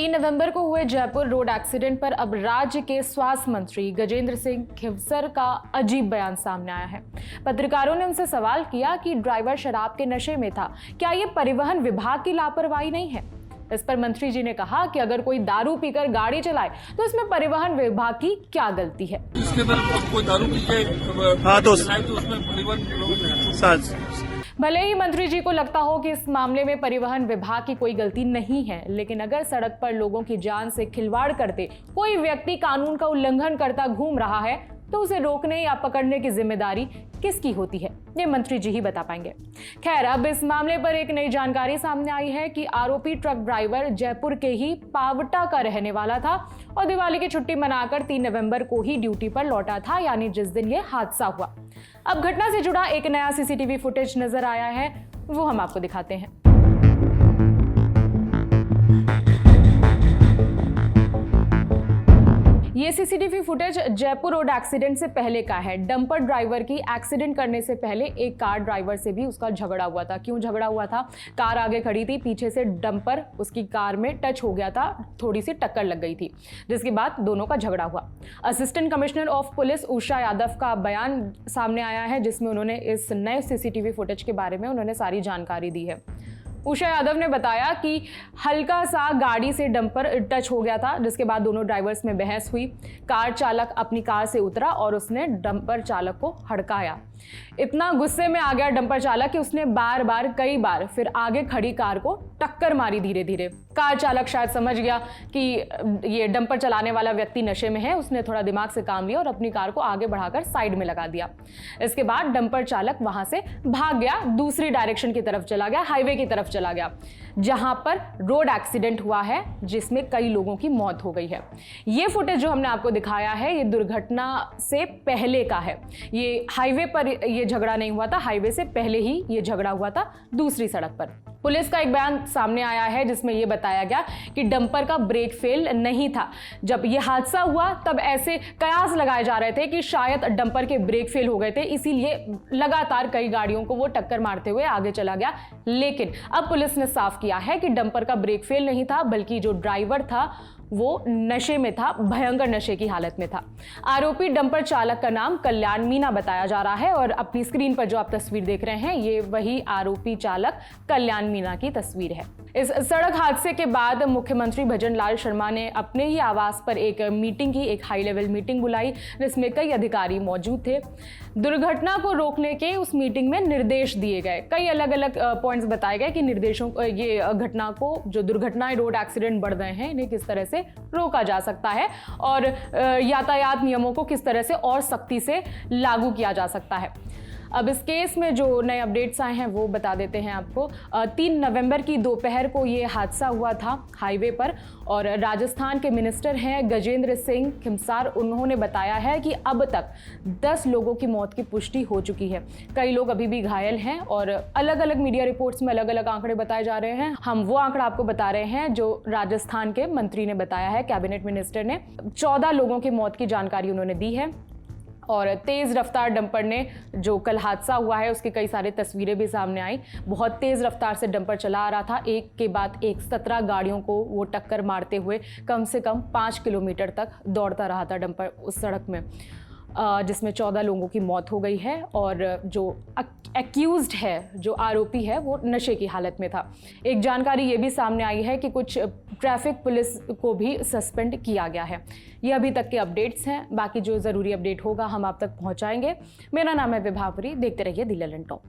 3 नवंबर को हुए Jaipur road accident पर अब राज्य के स्वास्थ्य मंत्री गजेंद्र सिंह खिवसर का अजीब बयान सामने आया है। पत्रकारों ने उनसे सवाल किया कि ड्राइवर शराब के नशे में था, क्या ये परिवहन विभाग की लापरवाही नहीं है? इस पर मंत्री जी ने कहा कि अगर कोई दारू पीकर गाड़ी चलाए तो इसमें परिवहन विभाग की क्या गलती है। इसके बाद कोई दारू पी के तो उसमें परिवहन भले ही मंत्री जी को लगता हो कि इस मामले में परिवहन विभाग की कोई गलती नहीं है, लेकिन अगर सड़क पर लोगों की जान से खिलवाड़ करते कोई व्यक्ति कानून का उल्लंघन करता घूम रहा है तो उसे रोकने या पकड़ने की जिम्मेदारी किसकी होती है, ये मंत्री जी ही बता पाएंगे। खैर, अब इस मामले पर एक नई जानकारी सामने आई है कि आरोपी ट्रक ड्राइवर जयपुर के ही पावटा का रहने वाला था और दिवाली की छुट्टी मनाकर 3 नवंबर को ही ड्यूटी पर लौटा था, यानी जिस दिन ये हादसा हुआ। अब घटना से जुड़ा एक नया सीसीटीवी फुटेज नजर आया है, वो हम आपको दिखाते हैं। ये CCTV footage Jaipur road accident से पहले का है। डंपर ड्राइवर की एक्सीडेंट करने से पहले एक कार ड्राइवर से भी उसका झगड़ा हुआ था। क्यों झगड़ा हुआ था? कार आगे खड़ी थी, पीछे से डंपर उसकी कार में टच हो गया था, थोड़ी सी टक्कर लग गई थी, जिसके बाद दोनों का झगड़ा हुआ। Assistant commissioner of police Usha Yadav का बयान सामने आया है, जिसमें उन्होंने इस नए सीसीटीवी फुटेज के बारे में उन्होंने सारी जानकारी दी है। उषा यादव ने बताया कि हल्का सा गाड़ी से डंपर टच हो गया था, जिसके बाद दोनों ड्राइवर्स में बहस हुई। कार चालक अपनी कार से उतरा और उसने डंपर चालक को हड़काया। इतना गुस्से में आ गया डंपर चालक कि उसने कई बार फिर आगे खड़ी कार को टक्कर मारी धीरे धीरे। कार चालक शायद समझ गया कि ये डंपर चलाने वाला व्यक्ति नशे में है, उसने थोड़ा दिमाग से काम लिया और अपनी कार को आगे बढ़ाकर साइड में लगा दिया। इसके बाद डंपर चालक वहां से भाग गया, दूसरी डायरेक्शन की तरफ चला गया, हाईवे की तरफ चला गया, जहां पर रोड एक्सीडेंट हुआ है, जिसमें कई लोगों की मौत हो गई है। ये फुटेज जो हमने आपको दिखाया है, ये दुर्घटना से पहले का है। ये हाईवे पर ये झगड़ा नहीं हुआ था, हाईवे से पहले ही ये झगड़ा हुआ था दूसरी सड़क पर। पुलिस का एक बयान सामने आया है, जिसमें यह बताया गया कि डंपर का ब्रेक फेल नहीं था। जब यह हादसा हुआ तब ऐसे कयास लगाए जा रहे थे कि शायद डंपर के ब्रेक फेल हो गए थे, इसीलिए लगातार कई गाड़ियों को वो टक्कर मारते हुए आगे चला गया। लेकिन अब पुलिस ने साफ किया है कि डंपर का ब्रेक फेल नहीं था, बल्कि जो ड्राइवर था वो नशे में था, भयंकर नशे की हालत में था। आरोपी डंपर चालक का नाम कल्याण मीना बताया जा रहा है और अपनी स्क्रीन पर जो आप तस्वीर देख रहे हैं, ये वही आरोपी चालक कल्याण मीना की तस्वीर है। इस सड़क हादसे के बाद मुख्यमंत्री भजन लाल शर्मा ने अपने ही आवास पर एक मीटिंग की, एक हाई लेवल मीटिंग बुलाई, जिसमें कई अधिकारी मौजूद थे। दुर्घटना को रोकने के उस मीटिंग में निर्देश दिए गए, कई अलग अलग पॉइंट्स बताए गए कि निर्देशों ये घटना को, जो दुर्घटनाएं रोड एक्सीडेंट बढ़ रहे हैं, इन्हें किस तरह से रोका जा सकता है और यातायात नियमों को किस तरह से और सख्ती से लागू किया जा सकता है। अब इस केस में जो नए अपडेट्स आए हैं वो बता देते हैं आपको। 3 नवंबर की दोपहर को ये हादसा हुआ था हाईवे पर और राजस्थान के मिनिस्टर हैं गजेंद्र सिंह खिवसर, उन्होंने बताया है कि अब तक 10 लोगों की मौत की पुष्टि हो चुकी है। कई लोग अभी भी घायल हैं और अलग अलग मीडिया रिपोर्ट्स में अलग अलग आंकड़े बताए जा रहे हैं। हम वो आंकड़ा आपको बता रहे हैं जो राजस्थान के मंत्री ने बताया है, कैबिनेट मिनिस्टर ने। 14 लोगों की मौत की जानकारी उन्होंने दी है और तेज़ रफ्तार डंपर ने, जो कल हादसा हुआ है उसकी कई सारी तस्वीरें भी सामने आई। बहुत तेज़ रफ्तार से डंपर चला आ रहा था, एक के बाद एक 17 गाड़ियों को वो टक्कर मारते हुए कम से कम 5 किलोमीटर तक दौड़ता रहा था डंपर उस सड़क में, जिसमें 14 लोगों की मौत हो गई है और जो एक्यूज्ड है, जो आरोपी है, वो नशे की हालत में था। एक जानकारी ये भी सामने आई है कि कुछ ट्रैफिक पुलिस को भी सस्पेंड किया गया है। ये अभी तक के अपडेट्स हैं, बाकी जो ज़रूरी अपडेट होगा हम आप तक पहुंचाएंगे। मेरा नाम है विभावरी, देखते रहिए दी ललन टॉप।